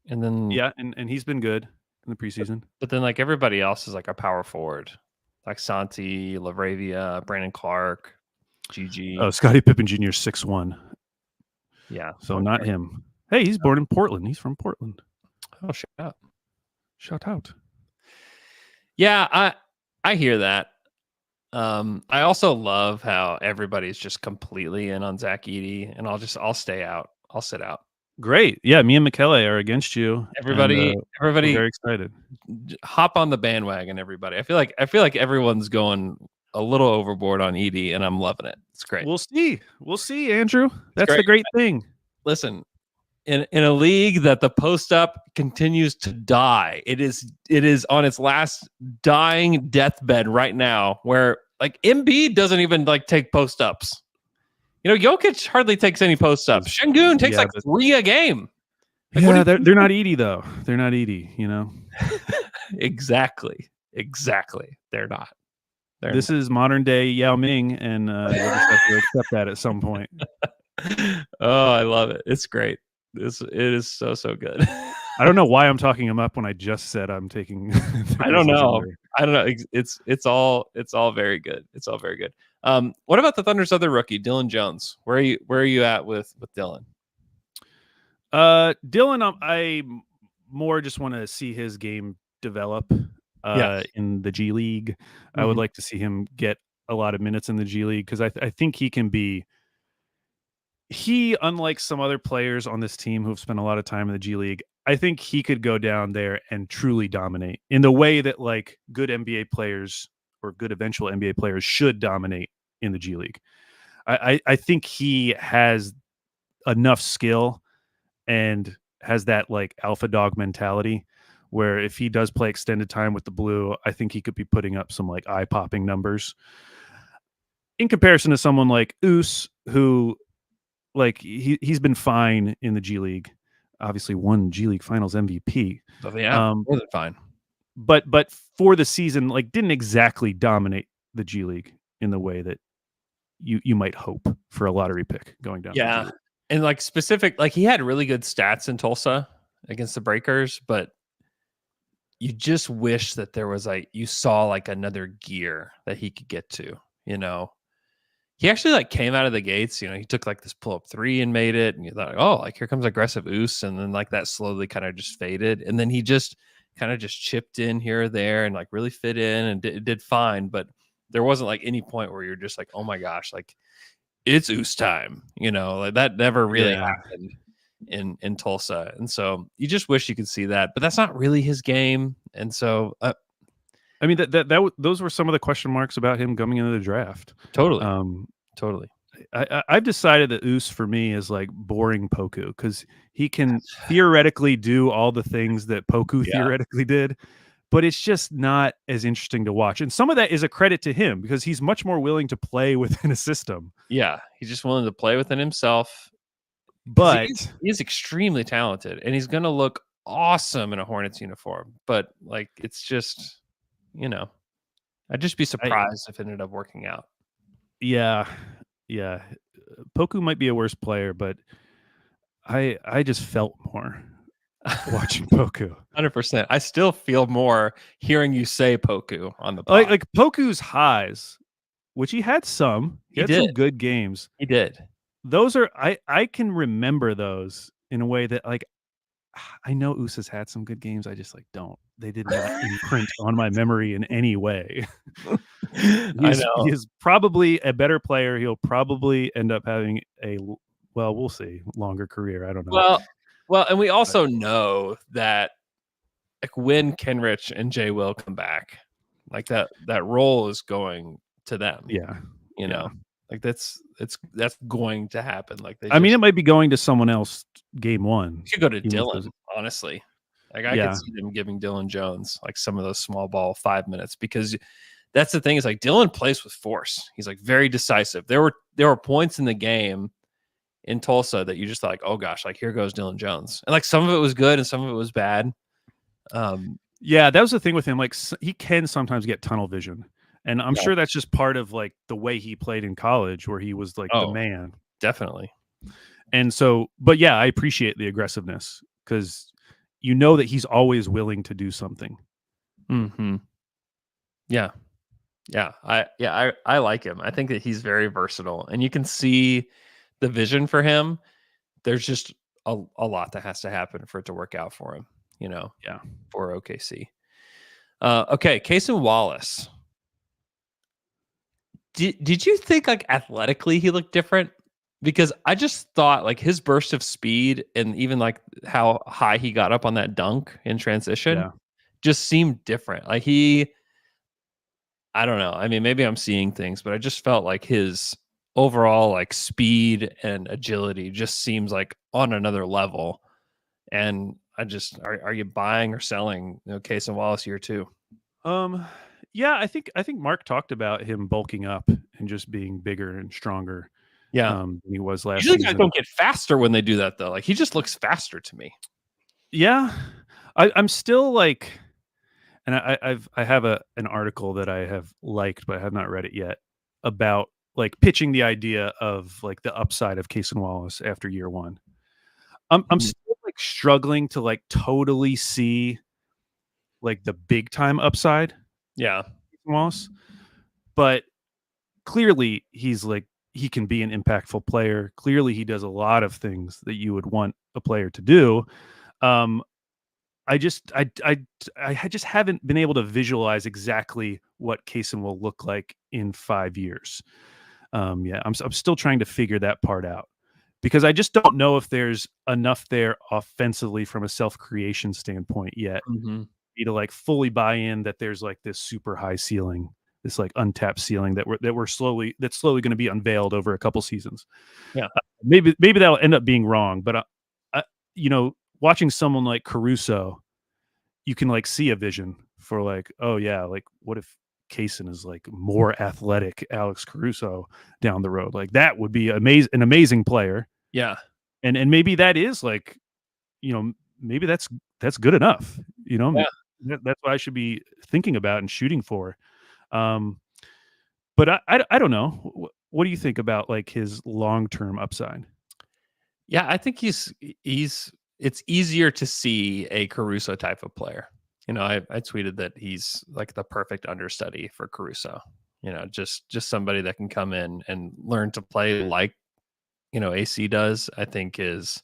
and then Yeah, and he's been good in the preseason. but then like everybody else is like a power forward, like Santi, Lavravia, Brandon Clark, GG. Oh, Scottie Pippen Jr. 6'1". Yeah, So not him. Hey, he's born in Portland. He's from Portland. Oh, shut up. Shout out. Yeah, I hear that. I also love how everybody's just completely in on Zach Edey, and I'll stay out. I'll sit out. Great. Yeah, me and Michele are against you. Everybody, We're very excited. hop on the bandwagon. Everybody, I feel like everyone's going a little overboard on Edey, and I'm loving it. It's great. We'll see, Andrew. That's great. the great thing. Listen, in a league that the post up continues to die, it is on its last dying deathbed right now, where like Embiid doesn't even like take post ups. You know, Jokic hardly takes any post ups. Şengün takes like 3 a game. Like, yeah, they're not Edey though. They're not Edey. You know. Exactly. They're not. This is modern day Yao Ming, and we'll just have to accept that at some point. Oh, I love it. It's great. It is so good. I don't know why I'm talking him up when I just said I'm taking. I don't know. It's all very good. It's all very good. What about the Thunder's other rookie, Dylan Jones? Where are you at with Dylan? Dylan, I more just want to see his game develop in the G League. I would like to see him get a lot of minutes in the G League because I think he can be. Unlike some other players on this team who have spent a lot of time in the G League, I think he could go down there and truly dominate in the way that like good NBA players or good eventual NBA players should dominate in the G League. I think he has enough skill and has that like alpha dog mentality where if he does play extended time with the Blue, I think he could be putting up some like eye popping numbers in comparison to someone like Oos, who like he's been fine in the G League, obviously won G League Finals MVP. Oh, yeah, more than fine. But for the season, like didn't exactly dominate the G League in the way that you might hope for a lottery pick going down. Yeah, and like specific, like he had really good stats in Tulsa against the Breakers, but you just wish that there was like you saw like another gear that he could get to. You know, he actually like came out of the gates. He took like this pull up three and made it, and you thought, oh, like here comes aggressive Oos, and then like that slowly kind of just faded, and then he just kind of just chipped in here or there and like really fit in and did fine, but there wasn't like any point where you're just like, oh my gosh, like it's Oos time, like that never really Yeah. happened in Tulsa, and so you just wish you could see that, but that's not really his game, and so I mean those were some of the question marks about him coming into the draft. totally, Um, totally. I've decided that Oos for me is like boring Poku because he can theoretically do all the things that Poku Yeah, theoretically did, but it's just not as interesting to watch. And some of that is a credit to him because he's much more willing to play within a system. yeah, he's just willing to play within himself because But he's extremely talented and he's gonna look awesome in a Hornets uniform. But like, it's just, I'd just be I, surprised if it ended up working out. yeah, yeah, Poku might be a worse player, but I just felt more watching Poku. 100%. I still feel more hearing you say Poku on the pod. Like Poku's highs, which he had some. He He had did. some good games. He did. Those are I can remember those in a way that like I know Oos has had some good games. I just like don't. They did not imprint on my memory in any way. I know. He is probably a better player. He'll probably end up having well, we'll see, longer career. I don't know. Well, and we But also know that like when Kenrich and Jay Will come back, like that role is going to them. yeah. You Yeah. know, like that's going to happen. Like they I mean, just it might be going to someone else game one. could go to even if Dylan, those- honestly. Like I could Yeah. see them giving Dylan Jones like some of those small ball 5 minutes because that's the thing is like Dylan plays with force. He's like very decisive. There were points in the game in Tulsa that you just thought like, oh gosh, like here goes Dylan Jones. And like some of it was good and some of it was bad. Yeah, that was the thing with him. Like he can sometimes get tunnel vision. And I'm Yeah. sure that's just part of like the way he played in college where he was like the Oh, man. definitely. And so, but yeah, I appreciate the aggressiveness because you know that he's always willing to do something. Mm-hmm. Yeah. Yeah. I like him. I think that he's very versatile and you can see the vision for him. There's just a lot that has to happen for it to work out for him, Yeah. for OKC. Okay. Cason Wallace. Did you think like athletically he looked different? Because I just thought like his burst of speed and even like how high he got up on that dunk in transition Yeah. just seemed different. Like I don't know. I mean, maybe I'm seeing things, but I just felt like his overall like speed and agility just seems like on another level. And I just are you buying or selling, Cason Wallace year two? Um, yeah, I think Mark talked about him bulking up and just being bigger and stronger Yeah. than he was last Usually guys season. don't get faster when they do that though. Like he just looks faster to me. Yeah. I'm still like and I have an article that I have liked, but I have not read it yet about like pitching the idea of like the upside of Cason Wallace after year one. I'm Mhm. still like struggling to like totally see like the big time upside Yeah. of Cason Wallace, but clearly he's like he can be an impactful player. Clearly he does a lot of things that you would want a player to do. Um, I just haven't been able to visualize exactly what Kaysen will look like in 5 years. Yeah, I'm still trying to figure that part out because I just don't know if there's enough there offensively from a self-creation standpoint yet Mhm. to like fully buy in that there's like this super high ceiling, this like untapped ceiling that's slowly going to be unveiled over a couple seasons. Yeah. Maybe that'll end up being wrong, but I, watching someone like Caruso, you can like see a vision for like, oh yeah, like what if Kaysen is like more athletic Alex Caruso down the road? Like that would be an amazing player. Yeah. And maybe that is like, maybe that's good enough. Yeah. That's what I should be thinking about and shooting for. Um, but I don't know. What do you think about like his long-term upside? Yeah, I think it's easier to see a Caruso type of player. I tweeted that he's like the perfect understudy for Caruso. just somebody that can come in and learn to play like, AC does, I think is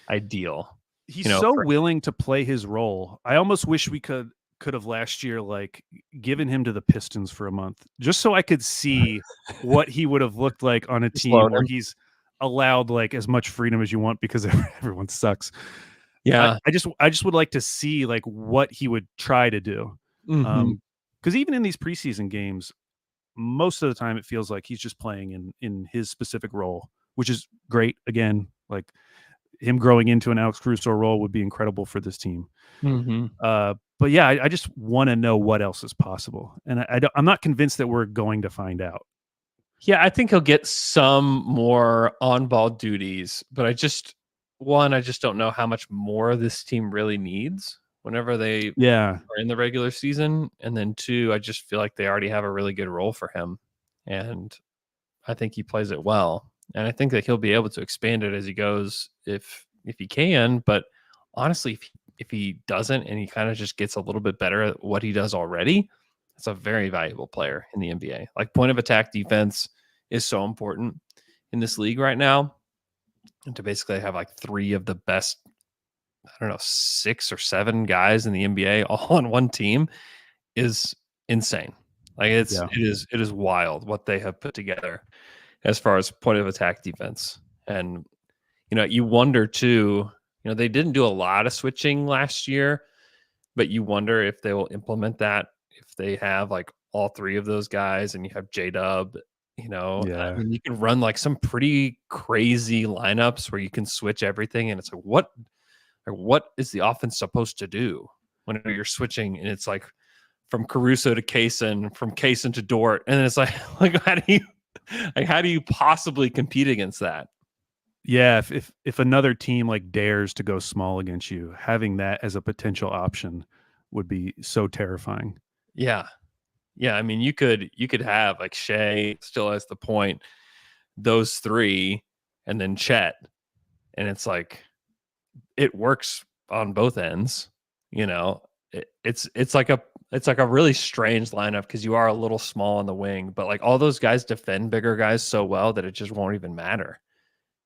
ideal. He's so For willing to play his role. I almost wish we could have last year, like, given him to the Pistons for a month, just so I could see what he would have looked like on a just team load where him. he's allowed, like, as much freedom as you want because everyone sucks. Yeah. I just would like to see, like, what he would try to do. Mhm. Because even in these preseason games, most of the time it feels like he's just playing in his specific role, which is great. Again, like, him growing into an Alex Caruso role would be incredible for this team. Mhm. But yeah, I just want to know what else is possible, and I'm not convinced that we're going to find out. Yeah, I think he'll get some more on-ball duties, but I just don't know how much more this team really needs whenever they Yeah, are in the regular season, and then 2, I just feel like they already have a really good role for him, and I think he plays it well, and I think that he'll be able to expand it as he goes if he can, but honestly, if he doesn't and he kinda just gets a little bit better at what he does already, that's a very valuable player in the NBA. Like, point of attack defense is so important in this league right now, and to basically have, like, 3 of the best, I don't know, 6 or 7 guys in the NBA all on one team is insane. Like, yeah, it is wild what they have put together as far as point of attack defense. And, you wonder too, they didn't do a lot of switching last year, but you wonder if they will implement that if they have like all 3 of those guys and you have J-Dub, I yeah, mean, you can run like some pretty crazy lineups where you can switch everything. And it's what is the offense supposed to do whenever you're switching? And it's like from Caruso to Kaysen, from Kaysen to Dort. And then it's like, like, how do you possibly compete against that? yeah. If another team like dares to go small against you, having that as a potential option would be so terrifying. Yeah. Yeah. I mean, you could have like Shea still has the point, those 3, and then Chet. And it's like it works on both ends, you know. It's like a really strange lineup because you are a little small on the wing, but like all those guys defend bigger guys so well that it just won't even matter.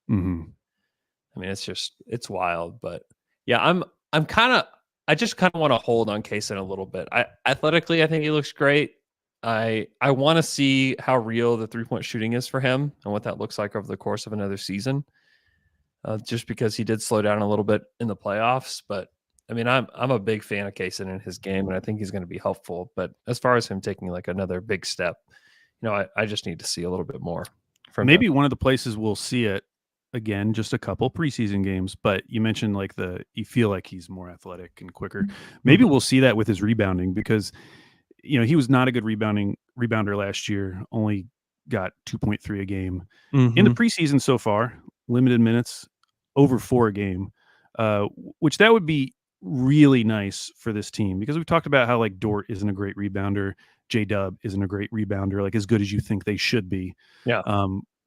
Hmm. I mean, it's wild, but yeah, I'm kind of I just kind of want to hold on Kaysen a little bit. I athletically, I think he looks great. I want to see how real the 3-point shooting is for him and what that looks like over the course of another season. Just because he did slow down a little bit in the playoffs, but I mean, I'm a big fan of Kaysen in his game, and I think he's going to be helpful. But as far as him taking like another big step, I just need to see a little bit more from him. Maybe one of the places we'll see it again, just a couple preseason games. But you mentioned like you feel like he's more athletic and quicker. Maybe Mhm. we'll see that with his rebounding because he was not a good rebounder last year. Only got 2.3 a game in the Mhm. preseason so far. Limited minutes, over 4 a game, which that would be really nice for this team because we've talked about how like Dort isn't a great rebounder, J Dub isn't a great rebounder, like as good as you think they should be. Yeah.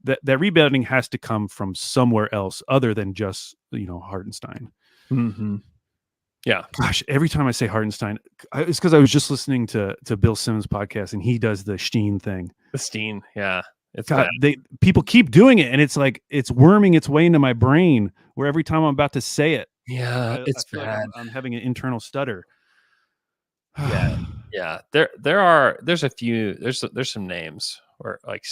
That rebounding has to come from somewhere else other than just Hartenstein. Mhm. Yeah. Gosh, every time I say Hartenstein, it's because I was just listening to Bill Simmons' podcast, and he does the Steen thing. The Steen. Yeah. It's bad. God, people keep doing it, and it's like it's worming its way into my brain. Where every time I'm about to say it, Yeah. I It's feel like bad. I'm having an internal stutter. Yeah. Yeah. There's some names where like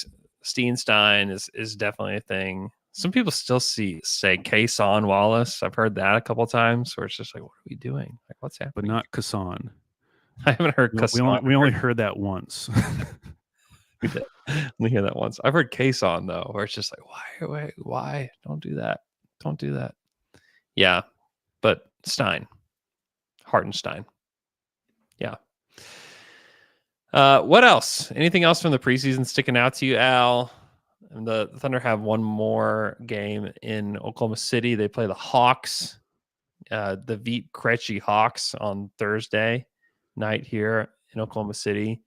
Steenstein is definitely a thing. Some people still say Kason Wallace. I've heard that a couple times where it's just like, what are we doing? Like, what's But happening? not Kassan. I haven't heard We Kason. only we only heard that once. We did. Only hear that once. I've heard Kason though, where it's just like, why? Don't do that. Don't do that. Yeah, but Stein, Hartenstein. Yeah. What else? Anything else from the preseason sticking out to you, Al? And the Thunder have one more game in Oklahoma City. They play the Hawks, the Veet Krejci Hawks on Thursday night here in Oklahoma City.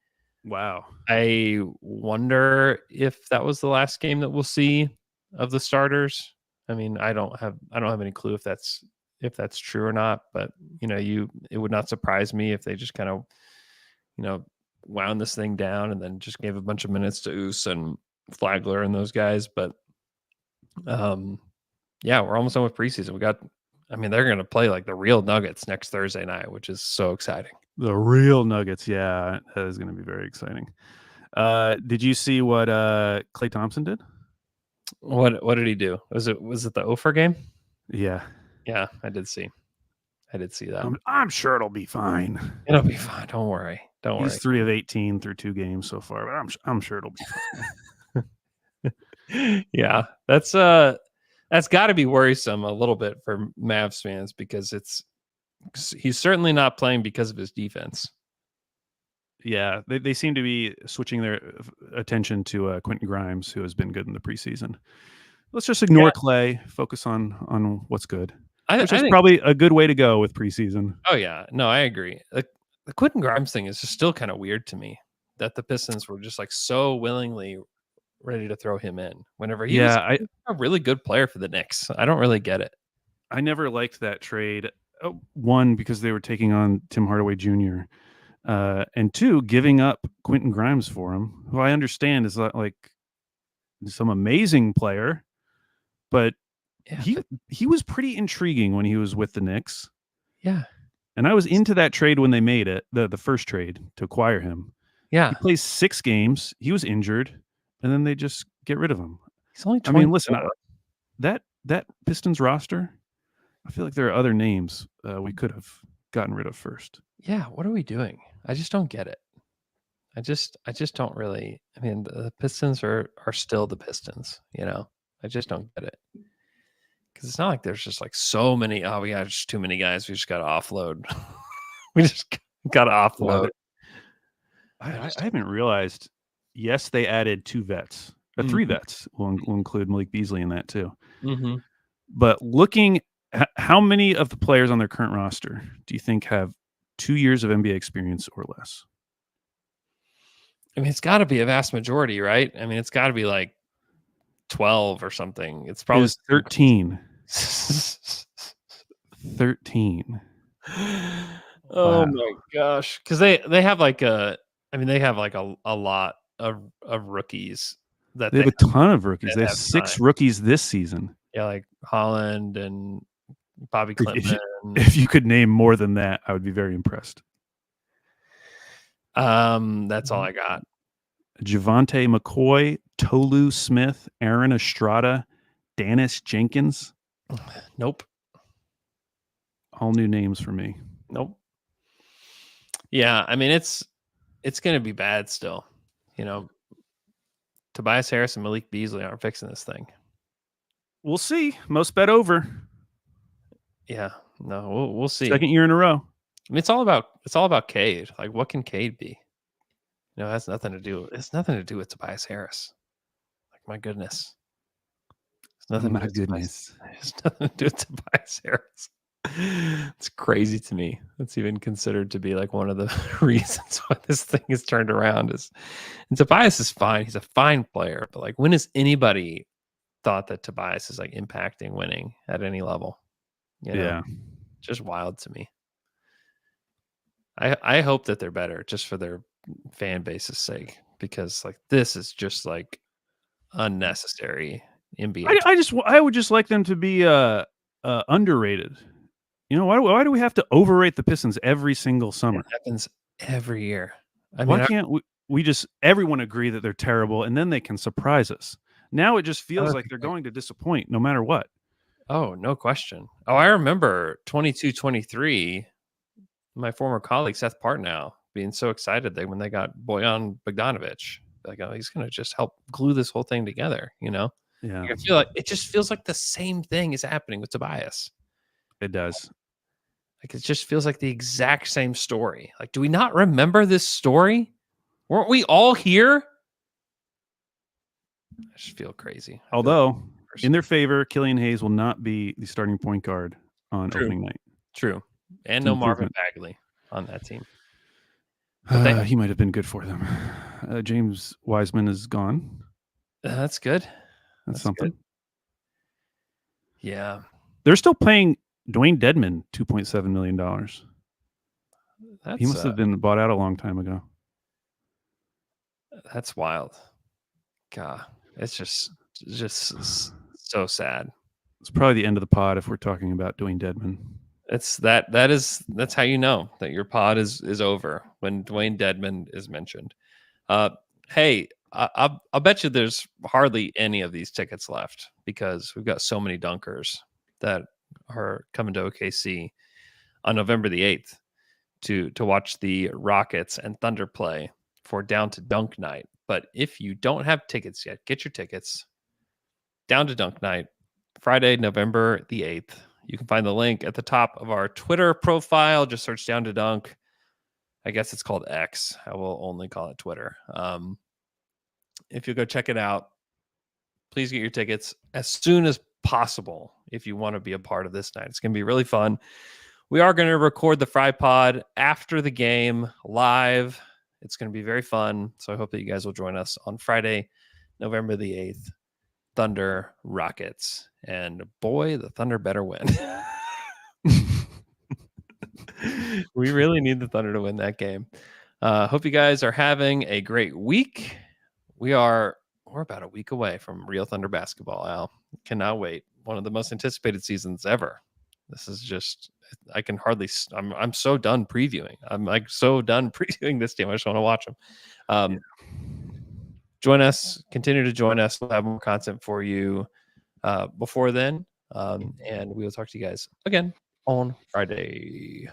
Wow. I wonder if that was the last game that we'll see of the starters. I mean, I don't have any clue if that's true or not, but it would not surprise me if they just kind of, you know, wound this thing down and then just gave a bunch of minutes to Oos and Flagler and those guys. But yeah, we're almost done with preseason. They're going to play like the real Nuggets next Thursday night, which is so exciting. The real Nuggets, yeah, that is going to be very exciting. Did you see what Klay Thompson did? What did he do? Was it the Ofer game? Yeah, I did see that. I'm sure it'll be fine. It'll be fine. Don't worry. He's 3 of 18 through 2 games so far, but I'm sure it'll be fine. Yeah, that's got to be worrisome a little bit for Mavs fans because he's certainly not playing because of his defense. Yeah, they seem to be switching their attention to Quentin Grimes, who has been good in the preseason. Let's just ignore Klay, focus on what's good. Which is probably a good way to go with preseason. Oh, yeah. No, I agree. The Quentin Grimes thing is just still kind of weird to me that the Pistons were just like so willingly ready to throw him in whenever he was a really good player for the Knicks. I don't really get it. I never liked that trade. One, because they were taking on Tim Hardaway Jr., and two, giving up Quentin Grimes for him, who I understand is like some amazing player, but he was pretty intriguing when he was with the Knicks. Yeah. And I was into that trade when they made it, the first trade to acquire him. Yeah. He plays 6 games. He was injured, and then they just get rid of him. He's only 24. Listen, that Pistons roster, I feel like there are other names we could have gotten rid of first. Yeah, what are we doing? I just don't get it. I just don't really. The Pistons are still the Pistons, I just don't get it. Because it's not like there's just like so many. Oh, we got just too many guys. We just got to offload. We just got to offload. I haven't realized. Yes, they added 2 vets, 3 vets. We'll include Malik Beasley in that too. Mm-hmm. But looking at how many of the players on their current roster do you think have 2 years of NBA experience or less? It's got to be a vast majority, right? It's got to be like 12 or something. It's probably 13. 13. Oh my gosh. Because they have like they have like a lot of rookies that they have a ton of rookies. They have 6 rookies this season. Yeah, like Holland and Bobby Clinton. If you could name more than that, I would be very impressed. That's all I got. Javonte McCoy, Tolu Smith, Aaron Estrada, Dennis Jenkins. Nope. All new names for me. Nope. Yeah, it's going to be bad still. Tobias Harris and Malik Beasley aren't fixing this thing. We'll see. Most bet over. Yeah. No, we'll see. Second year in a row. It's all about Cade. Like, what can Cade be? It has nothing to do. It's nothing to do with Tobias Harris. Like, my goodness. It's nothing. My goodness. It's nothing to do with Tobias Harris. It's crazy to me. It's even considered to be like one of the reasons why this thing is turned around. And Tobias is fine. He's a fine player, but like, when has anybody thought that Tobias is like impacting winning at any level? Yeah, just wild to me. I hope that they're better just for their fan base's sake, because like this is just like unnecessary NBA. I would just like them to be underrated. Why do we have to overrate the Pistons every single summer? It happens every year. Why can't we just everyone agree that they're terrible and then they can surprise us? Now it just feels like they're going to disappoint no matter what. Oh, no question. Oh, I remember 22-23. My former colleague Seth Partnow being so excited that when they got Bojan Bogdanovic, like, oh, he's going to just help glue this whole thing together. Yeah, I feel like it just feels like the same thing is happening with Tobias. It does. Like, it just feels like the exact same story. Like, do we not remember this story? Weren't we all here? I just feel crazy. Although, in their favor, Killian Hayes will not be the starting point guard on opening night. True. And no Marvin Bagley on that team. He might have been good for them. James Wiseman is gone. That's good. That's something. Good. Yeah. They're still paying Dwayne Dedmon $2.7 million. He must have been bought out a long time ago. That's wild. God, it's just so sad. It's probably the end of the pod if we're talking about Dwayne Dedman. That's how you know that your pod is over when Dwayne Dedman is mentioned. Hey, I'll bet you there's hardly any of these tickets left because we've got so many dunkers that are coming to OKC on November the 8th to watch the Rockets and Thunder play for Down to Dunk Night. But if you don't have tickets yet, get your tickets. Down to Dunk Night, Friday, November the 8th. You can find the link at the top of our Twitter profile. Just search Down to Dunk. I guess it's called X. I will only call it Twitter. If you go check it out, please get your tickets as soon as possible if you want to be a part of this night. It's going to be really fun. We are going to record the Fry Pod after the game live. It's going to be very fun. So I hope that you guys will join us on Friday, November the 8th. Thunder Rockets. And boy, the Thunder better win. We really need the Thunder to win that game. Hope you guys are having a great week. We're about a week away from real Thunder basketball, Al. Cannot wait. One of the most anticipated seasons ever. This is just, I can hardly, I'm so done previewing. I'm like so done previewing this game. I just want to watch them. Join us, continue to join us. We'll have more content for you before then. And we will talk to you guys again on Friday.